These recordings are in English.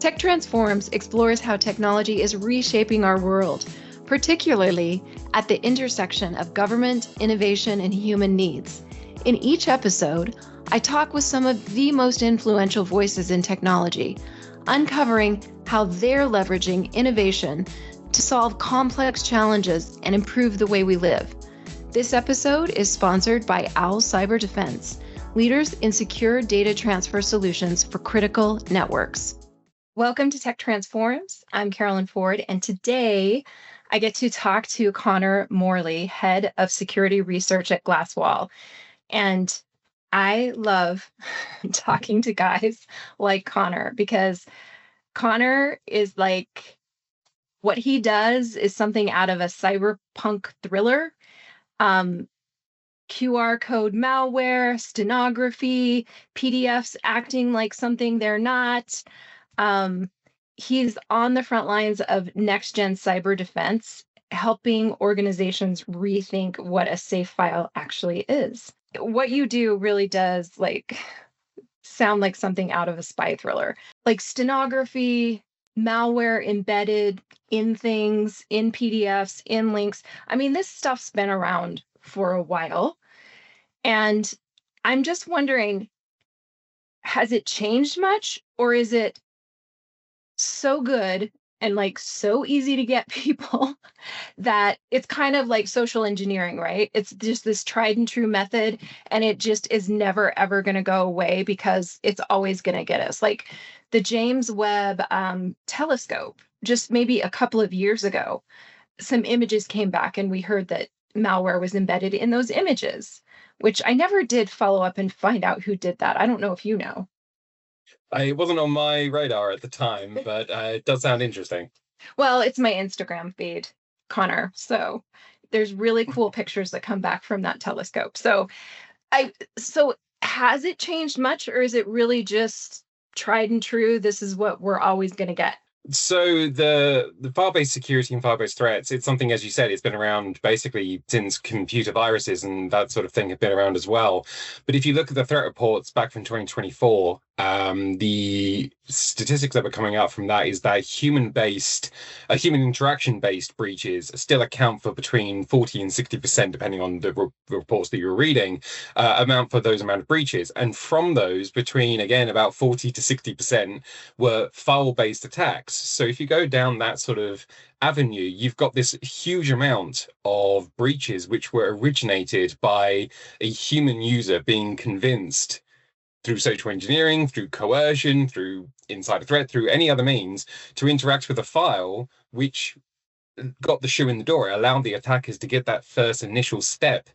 Tech Transforms explores how technology is reshaping our world, particularly at the intersection of government, innovation, and human needs. In each episode, I talk with some of the most influential voices in technology, uncovering how they're leveraging innovation to solve complex challenges and improve the way we live. This episode is sponsored by Owl Cyber Defense, leaders in secure data transfer solutions for critical networks. Welcome to Tech Transforms. I'm Carolyn Ford, and today I get to talk to Connor Morley, head of security research at Glasswall. And I love talking to guys like Connor because Connor is like, what he does is something out of a cyberpunk thriller. QR code malware, steganography, PDFs acting like something they're not. He's on the front lines of next-gen cyber defense, helping organizations rethink what a safe file actually is. What you do really does sound like something out of a spy thriller, like steganography, malware embedded in things, in PDFs, in links. I mean, this stuff's been around for a while. And I'm just wondering, has it changed much, or is it so good and so easy to get people that it's kind of like social engineering, right? It's just this tried and true method, and it just is never ever going to go away because it's always going to get us. Like the James Webb telescope, just maybe a couple of years ago, some images came back and we heard that malware was embedded in those images, which I never did follow up and find out who did that. I don't know if you know. It wasn't on my radar at the time, but it does sound interesting. Well, it's my Instagram feed, Connor. So there's really cool pictures that come back from that telescope. So has it changed much, or is it really just tried and true? This is what we're always going to get. So the file-based security and file-based threats, it's something, as you said, it's been around basically since computer viruses and that sort of thing have been around as well. But if you look at the threat reports back from 2024, the statistics that were coming out from that is that human interaction-based breaches still account for between 40 and 60%, depending on the reports that you're reading, amount for those amount of breaches. And from those, between, again, about 40 to 60% were file-based attacks. So if you go down that sort of avenue, you've got this huge amount of breaches which were originated by a human user being convinced through social engineering, through coercion, through insider threat, through any other means to interact with a file which got the shoe in the door. It allowed the attackers to get that first initial step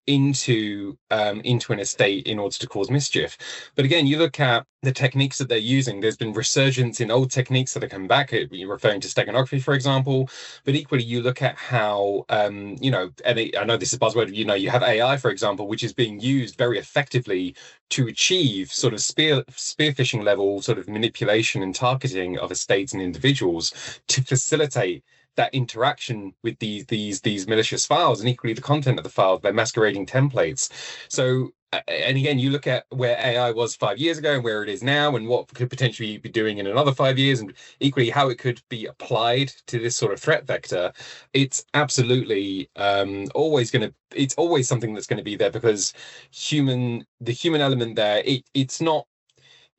into an estate in order to cause mischief. But again, you look at the techniques that they're using. There's been resurgence in old techniques that have come back. You're referring to steganography, for example. But equally, you look at how and I know this is a buzzword. You have AI, for example, which is being used very effectively to achieve sort of spear phishing level sort of manipulation and targeting of estates and individuals to facilitate that interaction with these malicious files, and equally the content of the file. They're masquerading templates. So, and again, you look at where AI was 5 years ago and where it is now, and what could potentially be doing in another 5 years, and equally how it could be applied to this sort of threat vector. It's absolutely always something that's going to be there, because the human element there,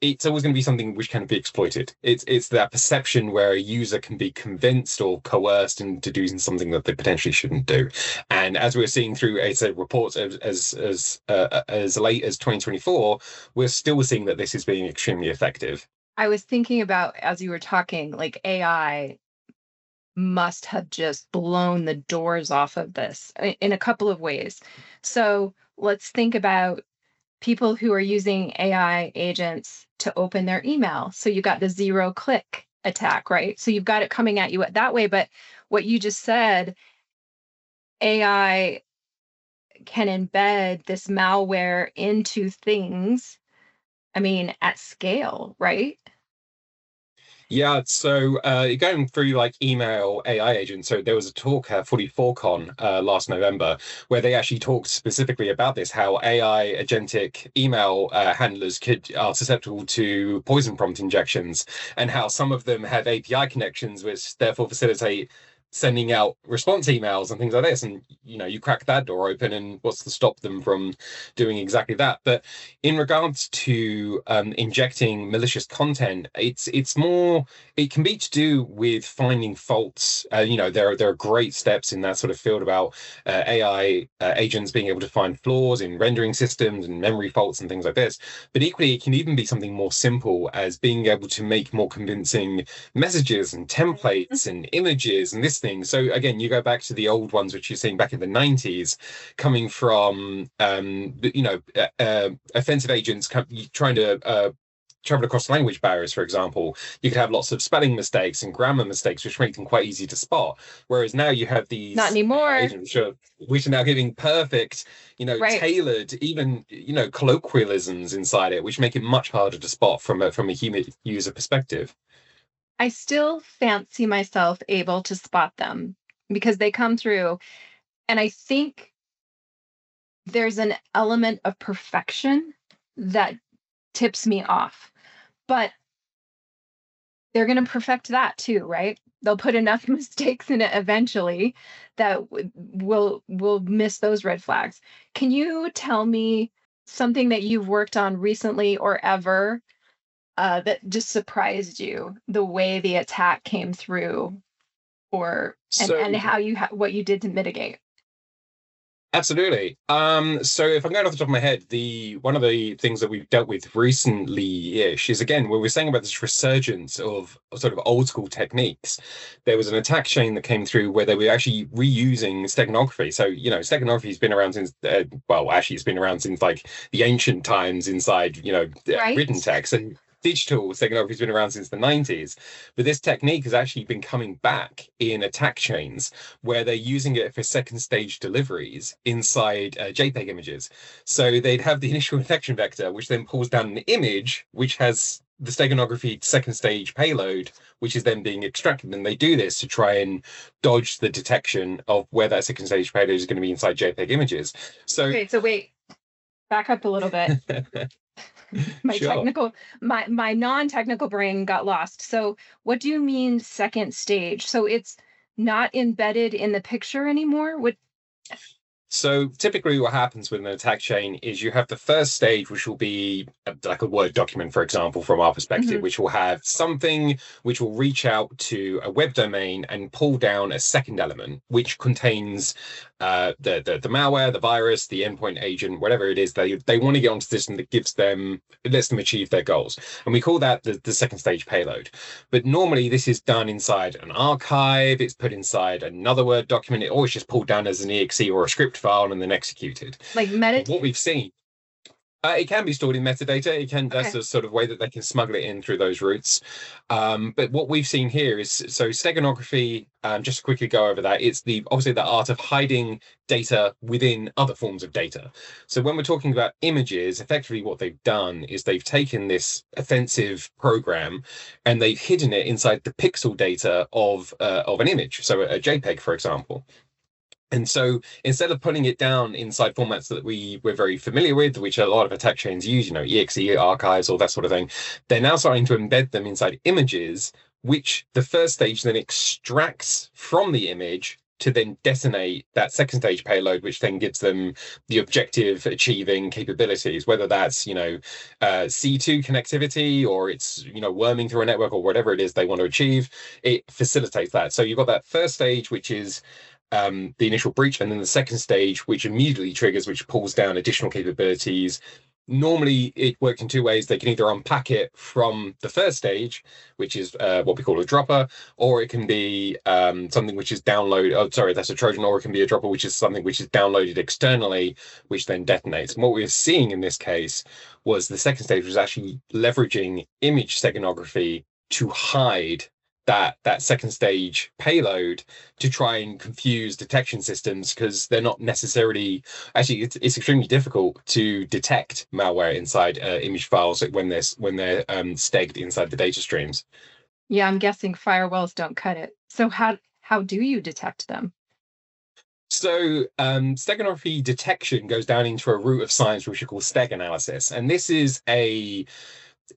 it's always going to be something which can be exploited. It's that perception where a user can be convinced or coerced into doing something that they potentially shouldn't do. And as we're seeing through reports as late as 2024, we're still seeing that this is being extremely effective. I was thinking about, as you were talking, AI must have just blown the doors off of this in a couple of ways. So let's think about people who are using AI agents to open their email. So you got the 0-click attack, right? So you've got it coming at you that way. But what you just said, AI can embed this malware into things, I mean, at scale, right? Yeah, so going through like email AI agents. So there was a talk at 44Con last November where they actually talked specifically about this, how AI agentic email handlers are susceptible to poison prompt injections, and how some of them have API connections, which therefore facilitate sending out response emails and things like this. And you crack that door open, and what's to stop them from doing exactly that? But in regards to injecting malicious content, it's more, it can be to do with finding faults. There are great steps in that sort of field about AI agents being able to find flaws in rendering systems and memory faults and things like this. But equally, it can even be something more simple as being able to make more convincing messages and templates and images and this thing. So again, you go back to the old ones which you're seeing back in the 90s, coming from offensive agents trying to travel across language barriers. For example, you could have lots of spelling mistakes and grammar mistakes, which make them quite easy to spot. Whereas now you have these Not anymore. agents which are now giving perfect, Right. tailored, even colloquialisms inside it, which make it much harder to spot from a human user perspective. I still fancy myself able to spot them because they come through, and I think there's an element of perfection that tips me off. But they're going to perfect that too, right? They'll put enough mistakes in it eventually that will miss those red flags. Can you tell me something that you've worked on recently or ever that just surprised you, the way the attack came through, or So and how what you did to mitigate? absolutely. So if I'm going off the top of my head, the one of the things that we've dealt with recently-ish is, again, when we're saying about this resurgence of sort of old school techniques, there was an attack chain that came through where they were actually reusing steganography. So, steganography's been around since, well, actually it's been around since like the ancient times inside, Right. written text, and digital steganography's been around since the 90s. But this technique has actually been coming back in attack chains where they're using it for second stage deliveries inside JPEG images. So they'd have the initial infection vector, which then pulls down an image which has the steganography second stage payload, which is then being extracted. And they do this to try and dodge the detection of where that second stage payload is going to be inside JPEG images. So, Okay, so wait, back up a little bit. My sure. technical, my non-technical brain got lost. So what do you mean second stage? So it's not embedded in the picture anymore? What? So typically what happens with an attack chain is you have the first stage, which will be like a Word document, for example, from our perspective, which will have something which will reach out to a web domain and pull down a second element, which contains the malware, the virus, the endpoint agent, whatever it is they want to get onto the system that lets them achieve their goals. And we call that the second stage payload. But normally this is done inside an archive, it's put inside another Word document, it always just pulled down as an exe or a script file and then executed. Like What we've seen, it can be stored in metadata. It can. That's the sort of way that they can smuggle it in through those routes. But what we've seen here is, so steganography. Just to quickly go over that, it's obviously the art of hiding data within other forms of data. So when we're talking about images, effectively what they've done is they've taken this offensive program and they've hidden it inside the pixel data of an image. So a JPEG, for example. And so instead of putting it down inside formats that we're very familiar with, which a lot of attack chains use, exe archives, all that sort of thing, they're now starting to embed them inside images, which the first stage then extracts from the image to then detonate that second stage payload, which then gives them the objective achieving capabilities, whether that's, C2 connectivity or it's, worming through a network or whatever it is they want to achieve. It facilitates that. So you've got that first stage, which is the initial breach, and then the second stage, which immediately triggers, which pulls down additional capabilities. Normally, it works in two ways. They can either unpack it from the first stage, which is what we call a dropper, or it can be something which is downloaded. Oh, sorry, that's a Trojan, or it can be a dropper, which is something which is downloaded externally, which then detonates. And what we were seeing in this case was the second stage was actually leveraging image steganography to hide that second stage payload to try and confuse detection systems, because they're not necessarily, actually it's extremely difficult to detect malware inside image files when they're stegged inside the data streams. Yeah, I'm guessing firewalls don't cut it. So how do you detect them? So steganography detection goes down into a root of science which we call steg analysis, and this is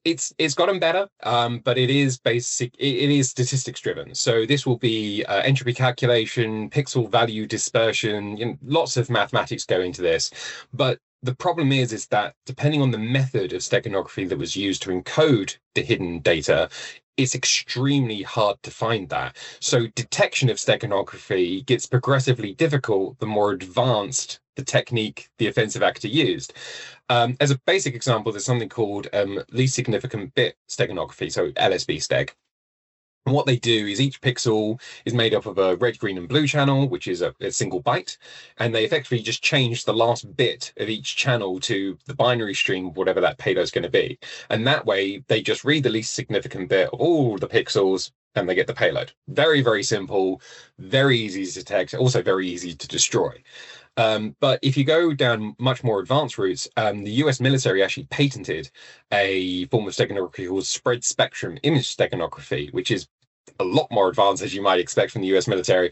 it's gotten better, but it is it is statistics driven. So this will be entropy calculation, pixel value dispersion, lots of mathematics go into this. But the problem is that depending on the method of steganography that was used to encode the hidden data, it's extremely hard to find that. So detection of steganography gets progressively difficult the more advanced the technique the offensive actor used. As a basic example, there's something called least significant bit steganography, so LSB steg. And what they do is each pixel is made up of a red, green, and blue channel, which is a single byte, and they effectively just change the last bit of each channel to the binary stream, whatever that payload is going to be. And that way, they just read the least significant bit of all the pixels, and they get the payload. Very, very simple, very easy to detect, also very easy to destroy. But if you go down much more advanced routes, the US military actually patented a form of steganography called spread spectrum image steganography, which is a lot more advanced, as you might expect from the US military.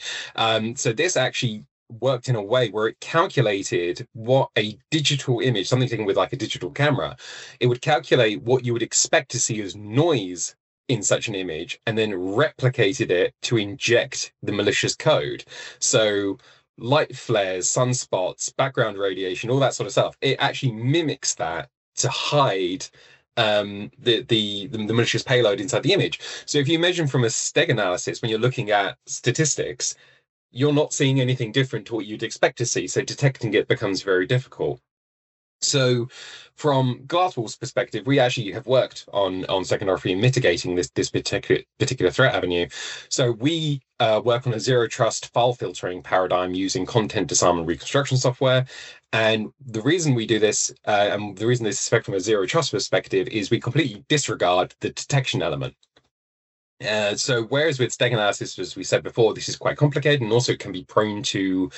So this actually worked in a way where it calculated what a digital image, something taken with like a digital camera, it would calculate what you would expect to see as noise in such an image and then replicated it to inject the malicious code. So light flares, sunspots, background radiation, all that sort of stuff. It actually mimics that to hide the malicious payload inside the image. So if you imagine from a steg analysis, when you're looking at statistics, you're not seeing anything different to what you'd expect to see. So detecting it becomes very difficult. So from Glasswall's perspective, we actually have worked on steganography and mitigating this particular threat avenue. So we work on a zero trust file filtering paradigm using content disarm reconstruction software. And the reason we do this, and the reason this is from a zero trust perspective, is we completely disregard the detection element. So whereas with steg analysis, as we said before, this is quite complicated and also can be prone to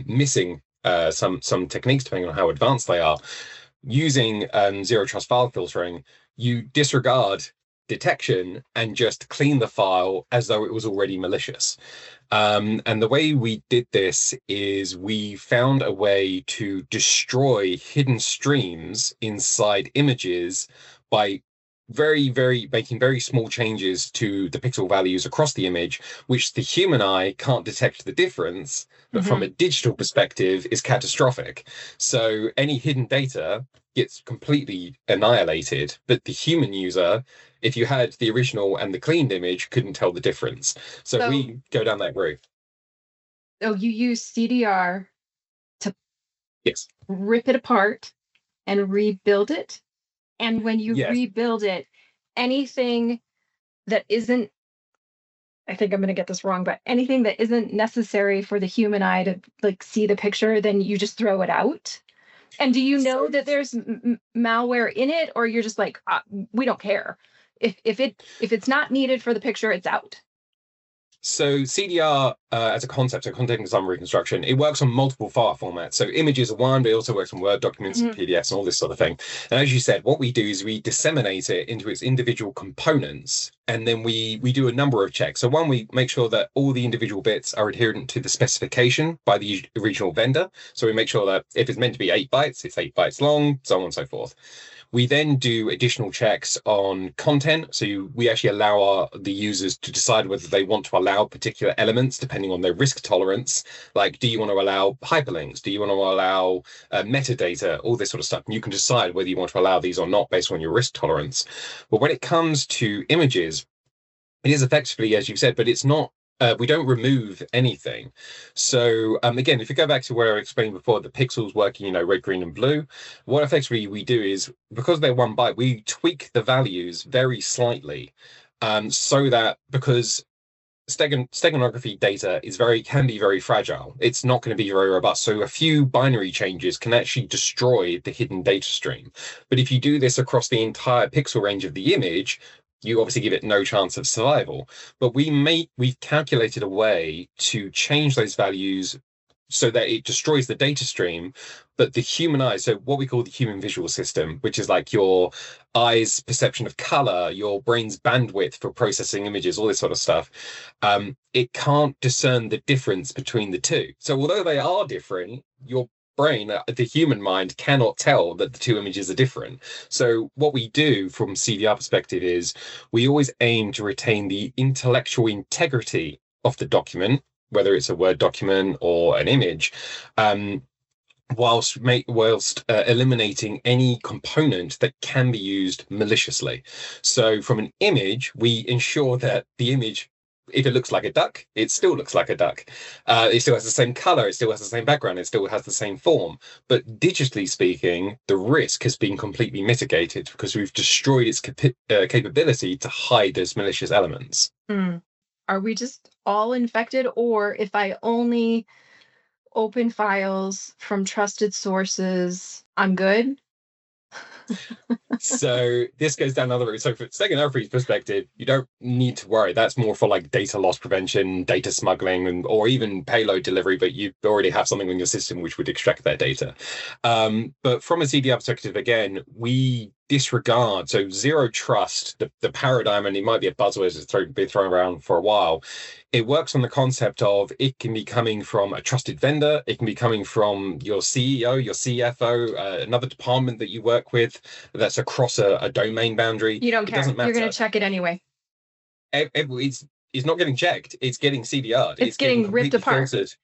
missing some techniques depending on how advanced they are. Using zero trust file filtering, you disregard detection and just clean the file as though it was already malicious. And the way we did this is we found a way to destroy hidden streams inside images by making very small changes to the pixel values across the image, which the human eye can't detect the difference, but from a digital perspective is catastrophic. So any hidden data gets completely annihilated, but the human user, if you had the original and the cleaned image, couldn't tell the difference. So we go down that route. So you use CDR to Yes. rip it apart and rebuild it? And when you Yes. rebuild it, anything that isn't, I think I'm going to get this wrong, but anything that isn't necessary for the human eye to like see the picture, then you just throw it out. And do you know that there's malware in it, or you're just like, we don't care. If it's not needed for the picture, it's out. So CDR as a concept, so content disarm reconstruction, it works on multiple file formats. So images are one, but it also works on Word documents and PDFs and all this sort of thing. And as you said, what we do is we disseminate it into its individual components, and then we do a number of checks. So one, we make sure that all the individual bits are adherent to the specification by the original vendor. So we make sure that if it's meant to be 8 bytes, it's 8 bytes long, so on and so forth. We then do additional checks on content. So we actually allow the users to decide whether they want to allow particular elements depending on their risk tolerance. Like, do you want to allow hyperlinks? Do you want to allow metadata? All this sort of stuff. And you can decide whether you want to allow these or not based on your risk tolerance. But when it comes to images, it is effectively, as you've said, but it's not. We don't remove anything. So again, if you go back to where I explained before, the pixels working, red, green, and blue, what effectively we do is, because they're 1 byte, we tweak the values very slightly, so that because steganography data can be very fragile. It's not going to be very robust. So a few binary changes can actually destroy the hidden data stream. But if you do this across the entire pixel range of the image, you obviously give it no chance of survival. But we've calculated a way to change those values so that it destroys the data stream, but the human eye, so what we call the human visual system, which is like your eyes perception of color, your brain's bandwidth for processing images, all this sort of stuff, it can't discern the difference between the two. So although they are different, your brain, the human mind, cannot tell that the two images are different. So what we do from CDR perspective is we always aim to retain the intellectual integrity of the document, whether it's a Word document or an image, whilst eliminating any component that can be used maliciously. So from an image, we ensure that the image, if it looks like a duck, it still looks like a duck. It still has the same color, it still has the same background, it still has the same form. But digitally speaking, the risk has been completely mitigated because we've destroyed its capability to hide those malicious elements. Are we just all infected? Or if I only open files from trusted sources, I'm good? So this goes down another route. So from steganography's perspective, you don't need to worry. That's more for like data loss prevention, data smuggling, or even payload delivery, but you already have something in your system which would extract that data. But from a CDR perspective, again, we disregard, so zero trust, the paradigm, and it might be a buzzword that's been thrown around for a while. It works on the concept of it can be coming from a trusted vendor, it can be coming from your CEO, your CFO, another department that you work with that's across a domain boundary. You don't care. Doesn't matter. You're going to check it anyway. It's not getting checked. It's getting CDR'd. It's getting ripped apart. Filtered.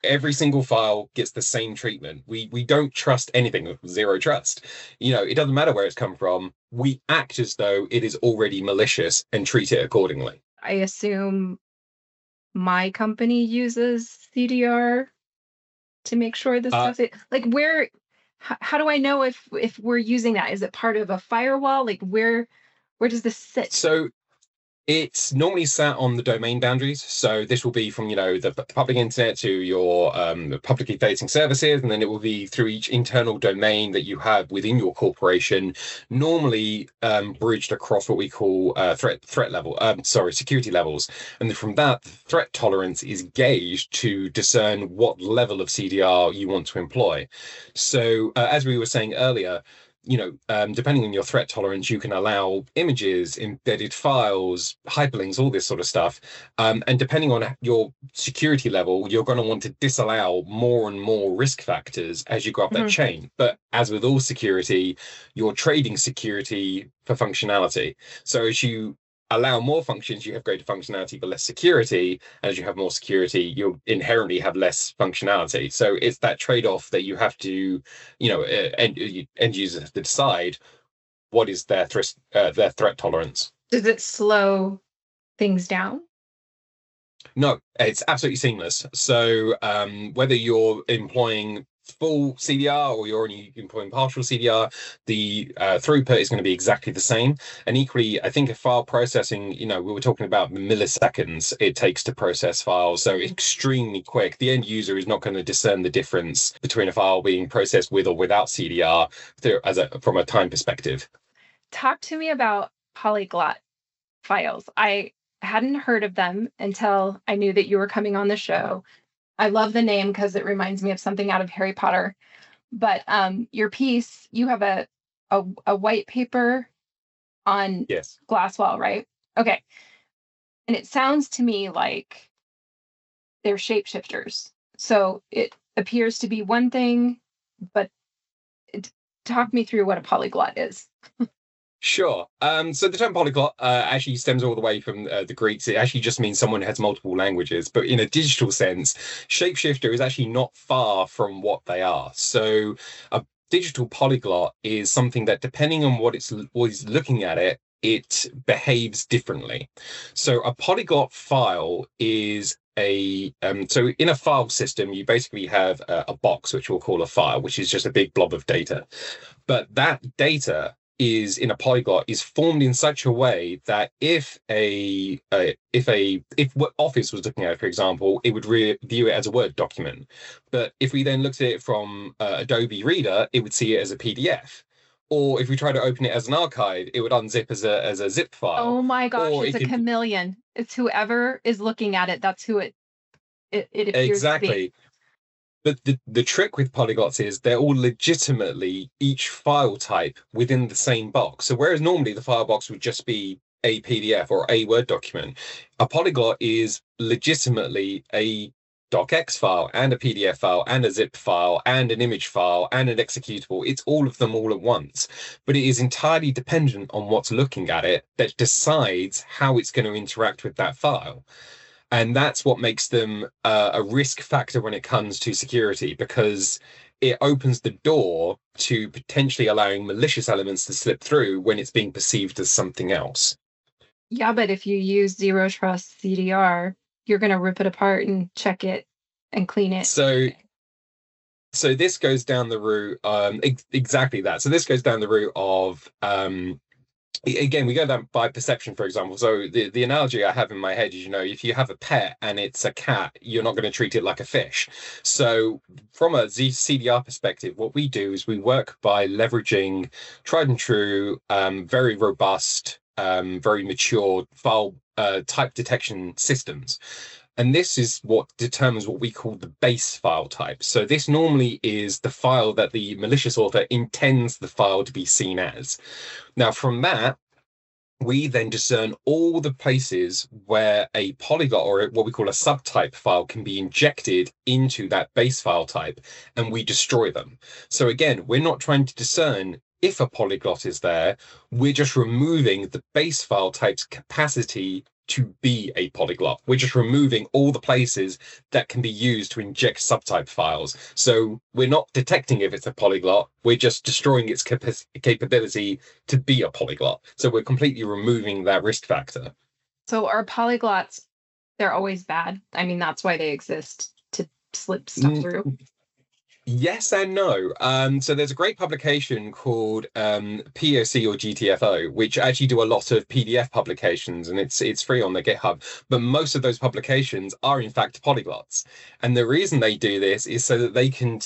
Every single file gets the same treatment. We don't trust anything. Zero trust. It doesn't matter where it's come from. We act as though it is already malicious and treat it accordingly. I assume my company uses CDR to make sure this stuff is like how do I know if we're using that? Is it part of a firewall? Like where does this sit? So it's normally sat on the domain boundaries. So this will be from, the public internet to your publicly facing services, and then it will be through each internal domain that you have within your corporation, normally bridged across what we call security levels. And then from that, the threat tolerance is gauged to discern what level of CDR you want to employ. So as we were saying earlier, depending on your threat tolerance, you can allow images, embedded files, hyperlinks, all this sort of stuff. And depending on your security level, you're going to want to disallow more and more risk factors as you go up that chain. But as with all security, you're trading security for functionality. So as you allow more functions, you have greater functionality but less security. And as you have more security, you'll inherently have less functionality. So it's that trade-off that you have to, end users have to decide what is their threat tolerance. Does it slow things down? No, it's absolutely seamless. So whether you're employing full CDR or you're only employing partial CDR, the throughput is going to be exactly the same. And equally, I think if file processing, we were talking about milliseconds it takes to process files, so extremely quick. The end user is not going to discern the difference between a file being processed with or without CDR from a time perspective. Talk to me about polyglot files. I hadn't heard of them until I knew that you were coming on the show. I love the name because it reminds me of something out of Harry Potter. But your piece, you have a white paper on Glasswall, right? Okay. And it sounds to me like they're shapeshifters. So it appears to be one thing, but talk me through what a polyglot is. Sure. So the term polyglot actually stems all the way from the Greeks. It actually just means someone who has multiple languages. But in a digital sense, shapeshifter is actually not far from what they are. So a digital polyglot is something that, depending on what is looking at it, it behaves differently. So a polyglot file is so in a file system, you basically have a box, which we'll call a file, which is just a big blob of data. But that data in a polyglot is formed in such a way that if what Office was looking at, for example, it would view it as a Word document. But if we then looked at it from Adobe Reader, it would see it as a PDF. Or if we try to open it as an archive, it would unzip as a zip file. Oh my gosh, it's a chameleon. It's whoever is looking at it. That's who it appears exactly. to be. But the trick with polyglots is they're all legitimately each file type within the same box. So whereas normally the file box would just be a PDF or a Word document, a polyglot is legitimately a docx file and a PDF file and a zip file and an image file and an executable. It's all of them all at once, but it is entirely dependent on what's looking at it that decides how it's going to interact with that file. And that's what makes them a risk factor when it comes to security, because it opens the door to potentially allowing malicious elements to slip through when it's being perceived as something else. Yeah, but if you use zero trust CDR, you're going to rip it apart and check it and clean it. So this goes down the route, exactly that. So this goes down the route of again, we go down by perception, for example. So the analogy I have in my head is, if you have a pet and it's a cat, you're not going to treat it like a fish. So from a CDR perspective, what we do is we work by leveraging tried and true, very robust, very mature file type detection systems. And this is what determines what we call the base file type. So this normally is the file that the malicious author intends the file to be seen as. Now, from that, we then discern all the places where a polyglot or what we call a subtype file can be injected into that base file type, and we destroy them. So again, we're not trying to discern if a polyglot is there, we're just removing the base file type's capacity to be a polyglot. We're just removing all the places that can be used to inject subtype files. So we're not detecting if it's a polyglot, we're just destroying its capability to be a polyglot. So we're completely removing that risk factor. So are polyglots, they're always bad? I mean, that's why they exist, to slip stuff through. Yes and no. So there's a great publication called POC or GTFO, which actually do a lot of PDF publications, and it's free on their GitHub. But most of those publications are in fact polyglots, and the reason they do this is so that they can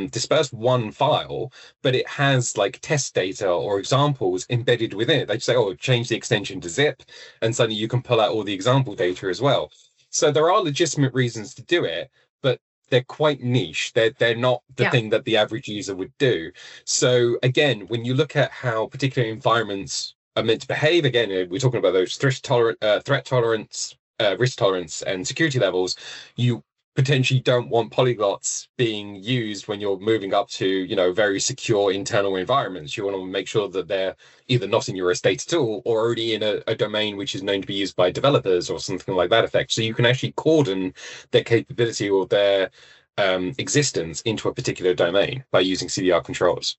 disperse one file, but it has like test data or examples embedded within it. They say, "Oh, change the extension to zip," and suddenly you can pull out all the example data as well. So there are legitimate reasons to do it, but they're quite niche. They're not the thing that the average user would do. So again, when you look at how particular environments are meant to behave, again, we're talking about those threat tolerance, risk tolerance, and security levels. You potentially don't want polyglots being used when you're moving up to, very secure internal environments. You want to make sure that they're either not in your estate at all or already in a domain which is known to be used by developers or something like that effect. So you can actually cordon their capability or their existence into a particular domain by using CDR controls.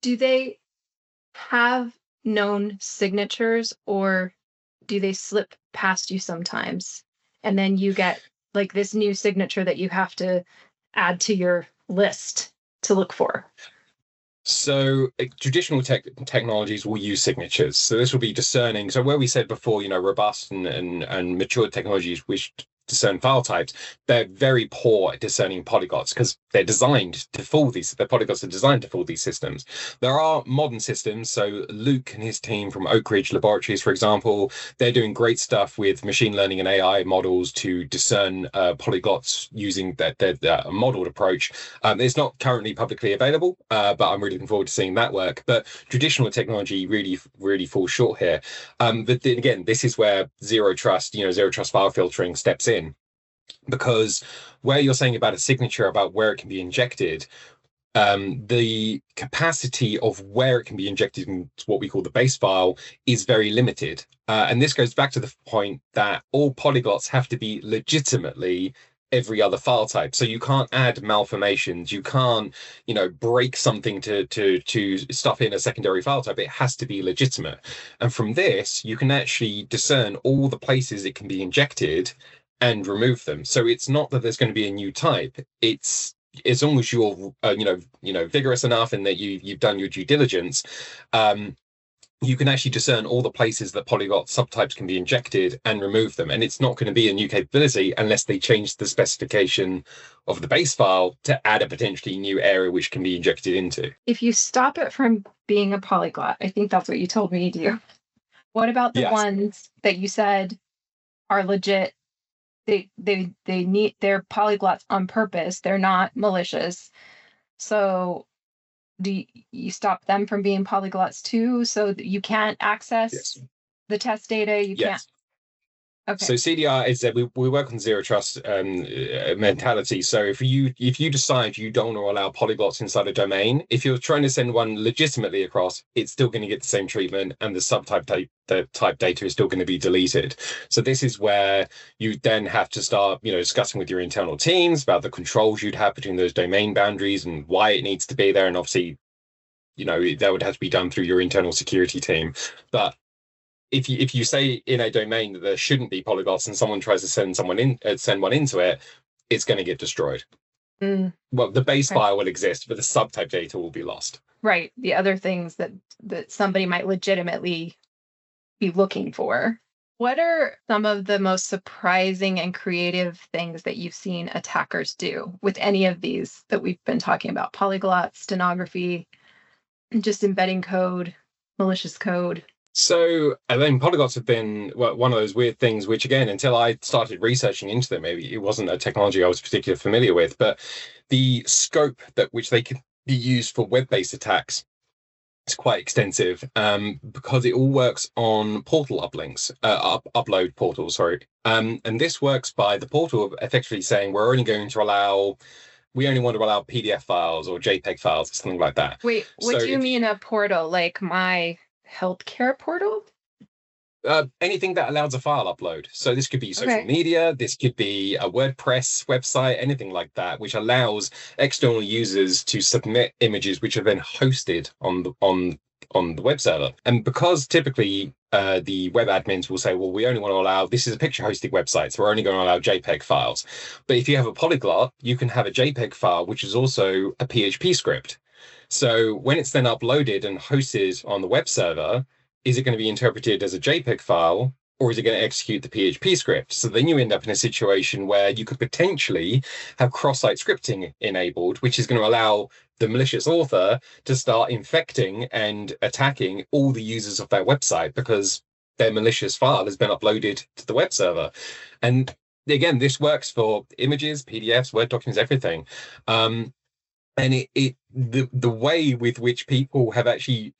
Do they have known signatures, or do they slip past you sometimes? And then you get like this new signature that you have to add to your list to look for. So traditional technologies will use signatures. So this will be discerning. So where we said before, robust and mature technologies which discern file types, they're very poor at discerning polyglots because they're designed to fool these. Their polyglots are designed to fool these systems. There are modern systems. So Luke and his team from Oak Ridge Laboratories, for example, they're doing great stuff with machine learning and AI models to discern polyglots using that modeled approach. It's not currently publicly available, but I'm really looking forward to seeing that work. But traditional technology really falls short here. But then again, this is where zero trust file filtering steps in, because where you're saying about a signature, about where it can be injected, the capacity of where it can be injected into what we call the base file is very limited. And this goes back to the point that all polyglots have to be legitimately every other file type. So you can't add malformations. You can't, break something to stuff in a secondary file type. It has to be legitimate. And from this, you can actually discern all the places it can be injected and remove them. So it's not that there's going to be a new type. It's as long as you're vigorous enough and that you've done your due diligence, you can actually discern all the places that polyglot subtypes can be injected and remove them. And it's not going to be a new capability unless they change the specification of the base file to add a potentially new area which can be injected into. If you stop it from being a polyglot, I think that's what you told me to do. What about the ones that you said are legit they need, they're polyglots on purpose. They're not malicious. So do you stop them from being polyglots too, so that you can't access Yes. the test data? You can't. Yes. Okay. So CDR is that we work on zero trust mentality. So if you decide you don't want to allow polyglots inside a domain, if you're trying to send one legitimately across, it's still going to get the same treatment, and the subtype the type data is still going to be deleted. So this is where you then have to start, discussing with your internal teams about the controls you'd have between those domain boundaries and why it needs to be there. And obviously, that would have to be done through your internal security team. But if you say in a domain that there shouldn't be polyglots and someone tries to send one into it, it's going to get destroyed. Well, the base file will exist, but the subtype data will be lost. Right. The other things that somebody might legitimately be looking for. What are some of the most surprising and creative things that you've seen attackers do with any of these that we've been talking about? Polyglot, steganography, just embedding code, malicious code. So, I mean, polyglots have been one of those weird things, which again, until I started researching into them, maybe it wasn't a technology I was particularly familiar with, but the scope which they can be used for web-based attacks is quite extensive, because it all works on portal uplinks, upload portals, sorry. And this works by the portal effectively saying we only want to allow PDF files or JPEG files or something like that. Wait, what do you mean a portal? Like my healthcare portal? Anything that allows a file upload. So this could be social media, this could be a WordPress website, anything like that, which allows external users to submit images which are then hosted on the web server. And because typically the web admins will say, well, we only want to allow, this is a picture hosting website, so we're only going to allow JPEG files. But if you have a polyglot, you can have a JPEG file, which is also a PHP script. So when it's then uploaded and hosted on the web server, is it going to be interpreted as a JPEG file, or is it going to execute the PHP script? So then you end up in a situation where you could potentially have cross-site scripting enabled, which is going to allow the malicious author to start infecting and attacking all the users of that website because their malicious file has been uploaded to the web server. And again, this works for images, PDFs, Word documents, everything. And the way with which people have actually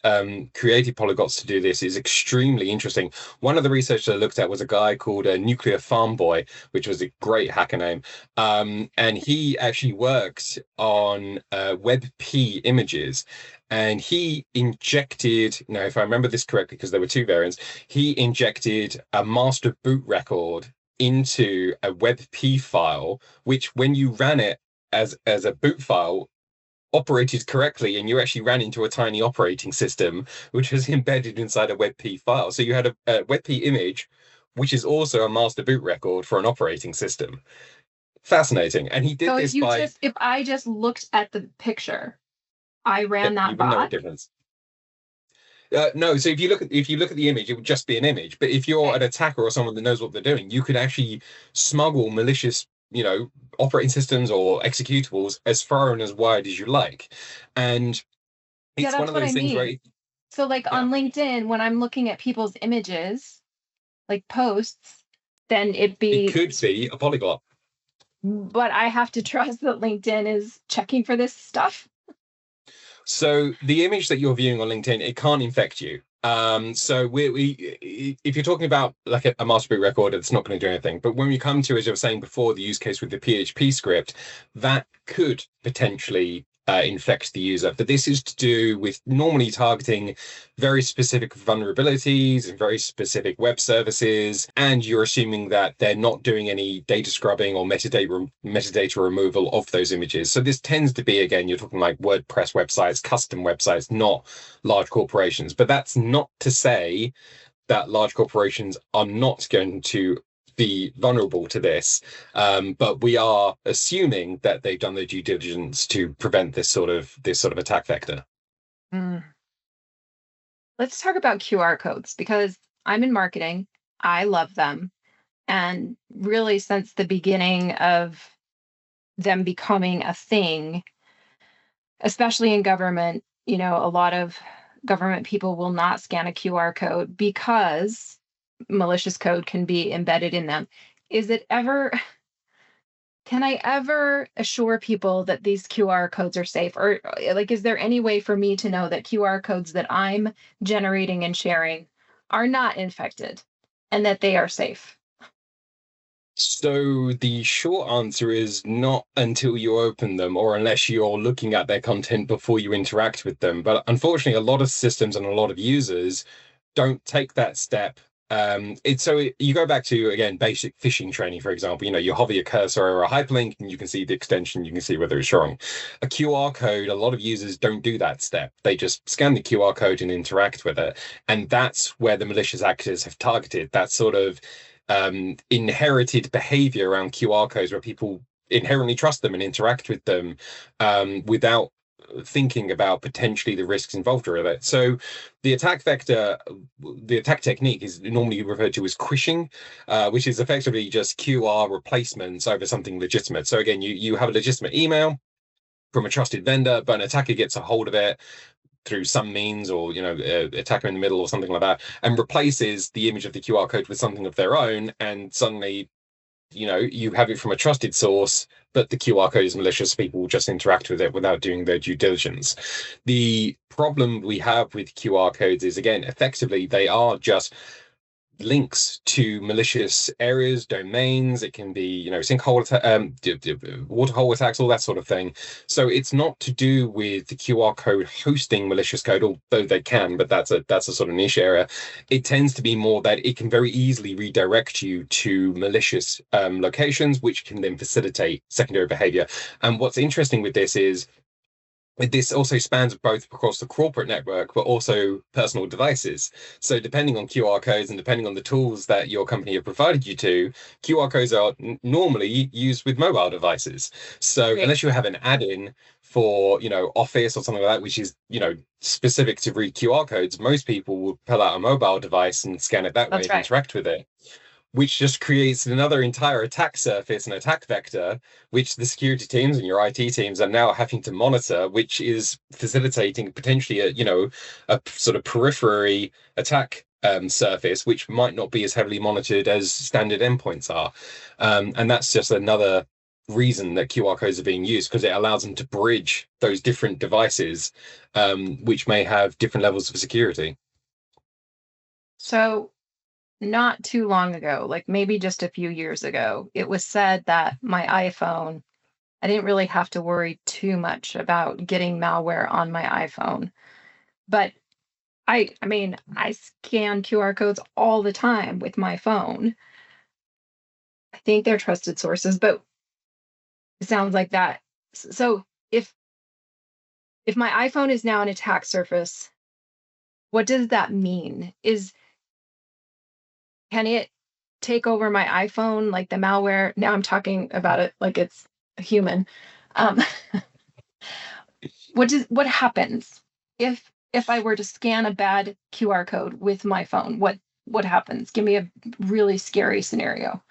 created polyglots to do this is extremely interesting. One of the researchers I looked at was a guy called Nuclear Farm Boy, which was a great hacker name. And he actually works on WebP images. And he injected, now if I remember this correctly, because there were two variants, he injected a master boot record into a WebP file, which when you ran it as a boot file, operated correctly, and you actually ran into a tiny operating system which was embedded inside a WebP file. So you had a WebP image, which is also a master boot record for an operating system. Fascinating. And he did so this if I just looked at the picture, I ran that you wouldn't know bot. the difference. No, so if you look at the image, it would just be an image. But if you're an attacker or someone that knows what they're doing, you could actually smuggle malicious, operating systems or executables as far and as wide as you like. And it's one of those things where so like on LinkedIn, when I'm looking at people's images, like posts, then it could be a polyglot. But I have to trust that LinkedIn is checking for this stuff. So the image that you're viewing on LinkedIn, it can't infect you. So if you're talking about like a master boot record, it's not going to do anything. But when we come to, as I was saying before, the use case with the PHP script, that could potentially infect the user. But this is to do with normally targeting very specific vulnerabilities and very specific web services. And you're assuming that they're not doing any data scrubbing or metadata removal of those images. So this tends to be, again, you're talking like WordPress websites, custom websites, not large corporations. But that's not to say that large corporations are not going to be vulnerable to this, but we are assuming that they've done their due diligence to prevent this sort of attack vector. Let's talk about QR codes, because I'm in marketing. I love them, and really since the beginning of them becoming a thing, especially in government, a lot of government people will not scan a QR code because malicious code can be embedded in them. is it ever, can I ever assure people that these QR codes are safe? Or like, is there any way for me to know that QR codes that I'm generating and sharing are not infected and that they are safe? So the short answer is not until you open them, or unless you're looking at their content before you interact with them. But unfortunately, a lot of systems and a lot of users don't take that step. You go back to, again, basic phishing training, for example. You hover your cursor over a hyperlink and you can see the extension, you can see whether it's showing a QR code. A lot of users don't do that step. They just scan the QR code and interact with it. And that's where the malicious actors have targeted that sort of inherited behavior around QR codes, where people inherently trust them and interact with them without thinking about potentially the risks involved with it. So the attack vector, the attack technique is normally referred to as quishing, which is effectively just QR replacements over something legitimate. So again, you have a legitimate email from a trusted vendor, but an attacker gets a hold of it through some means, or attacker in the middle or something like that, and replaces the image of the QR code with something of their own, and suddenly you have it from a trusted source, but the QR code is malicious. People will just interact with it without doing their due diligence. The problem we have with QR codes is, again, effectively they are just links to malicious areas, domains. It can be, sinkhole, waterhole attacks, all that sort of thing. So it's not to do with the QR code hosting malicious code, although they can, but that's a sort of niche area. It tends to be more that it can very easily redirect you to malicious locations, which can then facilitate secondary behavior. And what's interesting with this is, this also spans both across the corporate network, but also personal devices. So depending on QR codes and depending on the tools that your company have provided you to, QR codes are normally used with mobile devices. So Great. unless you have an add-in for, Office or something like that, which is, specific to read QR codes, most people will pull out a mobile device and scan it that way That's and right. interact with it, which just creates another entire attack surface and attack vector, which the security teams and your IT teams are now having to monitor, which is facilitating potentially a sort of periphery attack surface, which might not be as heavily monitored as standard endpoints are. And that's just another reason that QR codes are being used, because it allows them to bridge those different devices, which may have different levels of security. So not too long ago, like maybe just a few years ago, it was said that my iPhone, I didn't really have to worry too much about getting malware on my iPhone. But I mean, I scan QR codes all the time with my phone. I think they're trusted sources, but it sounds like that. So if my iPhone is now an attack surface, what does that mean? Can it take over my iPhone like the malware? Now I'm talking about it like it's a human. Um, what happens if I were to scan a bad QR code with my phone? What happens? Give me a really scary scenario.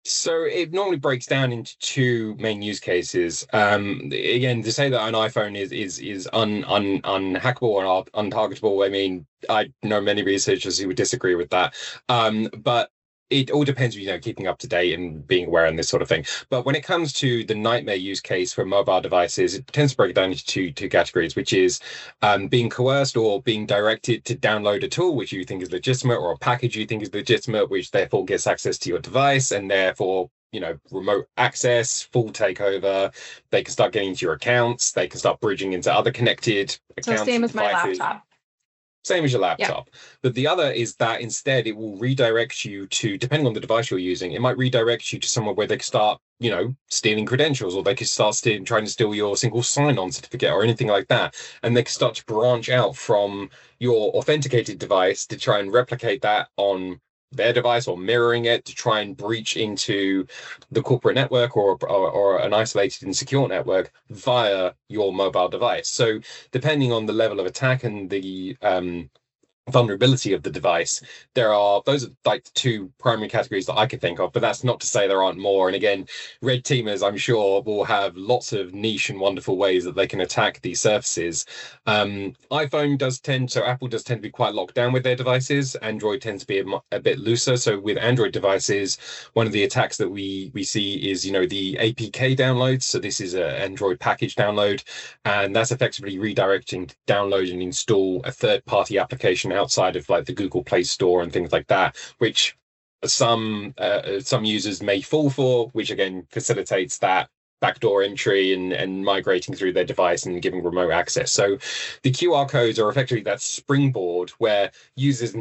So it normally breaks down into two main use cases. Again, to say that an iPhone is unhackable or untargetable, I mean, I know many researchers who would disagree with that. But it all depends, keeping up to date and being aware and this sort of thing. But when it comes to the nightmare use case for mobile devices, it tends to break down into two categories, which is being coerced or being directed to download a tool which you think is legitimate, or a package you think is legitimate, which therefore gets access to your device, and therefore remote access, full takeover. They can start getting into your accounts. They can start bridging into other connected So accounts same and as my devices. laptop. Same as your Yeah. laptop. But the other is that instead it will redirect you to, depending on the device you're using, it might redirect you to somewhere where they can start, stealing credentials, or they could start trying to steal your single sign-on certificate or anything like that. And they can start to branch out from your authenticated device to try and replicate that on their device, or mirroring it to try and breach into the corporate network, or an isolated and secure network via your mobile device. So depending on the level of attack and the vulnerability of the device. Those are like the two primary categories that I could think of, but that's not to say there aren't more. And again, red teamers, I'm sure, will have lots of niche and wonderful ways that they can attack these surfaces. Apple does tend to be quite locked down with their devices. Android tends to be a bit looser. So with Android devices, one of the attacks that we see is, the APK downloads. So this is an Android package download, and that's effectively redirecting to download and install a third-party application outside of like the Google Play Store and things like that, which some users may fall for, which again facilitates that backdoor entry and migrating through their device and giving remote access. So the QR codes are effectively that springboard where users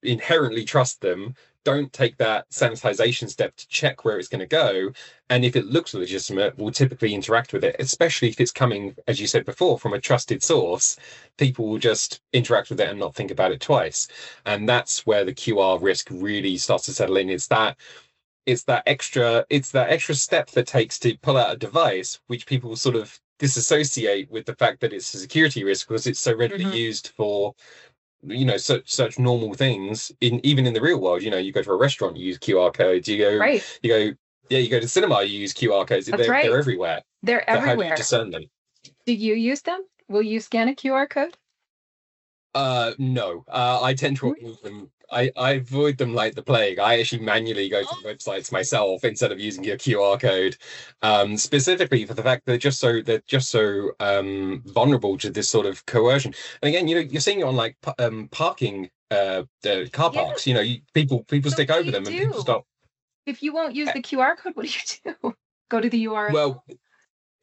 inherently trust them, don't take that sanitization step to check where it's going to go, and if it looks legitimate, will typically interact with it, especially if it's coming, as you said before, from a trusted source. People will just interact with it and not think about it twice, and that's where the QR risk really starts to settle in. It's that extra step that takes to pull out a device, which people sort of disassociate with the fact that it's a security risk because it's so readily used for such normal things even in the real world. You go to a restaurant, you use QR codes. You go to cinema, you use QR codes. They're everywhere. They're everywhere. How do you discern them? Do you use them? Will you scan a QR code? No. I tend to avoid them. I avoid them like the plague. I actually manually go to the websites myself instead of using your QR code, specifically for the fact they're just so vulnerable to this sort of coercion. And again, you're seeing it on like parking, the car parks. People stick over them and people stop. If you won't use the QR code, what do you do? Go to the URL. Well,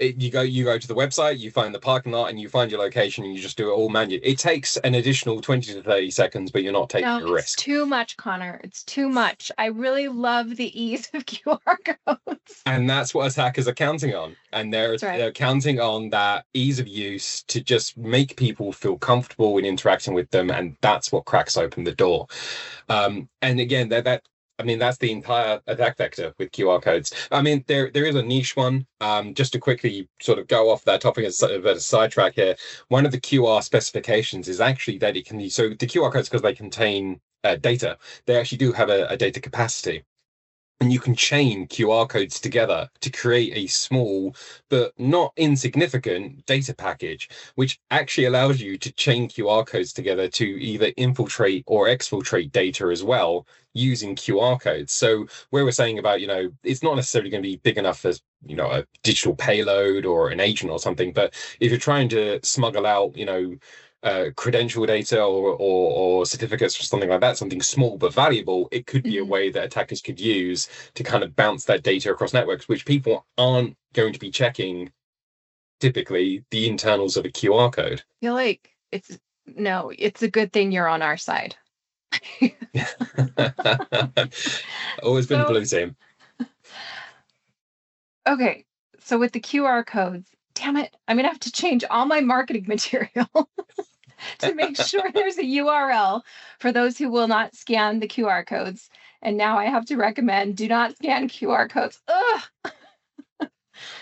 you go to the website, you find the parking lot, and you find your location, and you just do it all manually. It takes an additional 20 to 30 seconds, but you're not taking a risk. It's too much, Connor. It's too much. I really love the ease of QR codes. And that's what attackers are counting on. And they're counting on that ease of use to just make people feel comfortable in interacting with them, and that's what cracks open the door. And again, that's the entire attack vector with QR codes. There is a niche one. Just to quickly sort of go off that topic as a bit of sidetrack here. One of the QR specifications is actually that it can be, so the QR codes, because they contain data, they actually do have a data capacity. And you can chain QR codes together to create a small but not insignificant data package, which actually allows you to chain QR codes together to either infiltrate or exfiltrate data as well using QR codes. So where we're saying about, it's not necessarily going to be big enough as, a digital payload or an agent or something, but if you're trying to smuggle out, credential data or certificates or something like that, something small but valuable, it could be a way that attackers could use to kind of bounce that data across networks, which people aren't going to be checking typically the internals of a QR code. I feel like it's a good thing you're on our side. Always been a blue team. Okay, so with the QR codes, damn it, I'm gonna have to change all my marketing material to make sure there's a URL for those who will not scan the QR codes. And now I have to recommend do not scan QR codes. Ugh.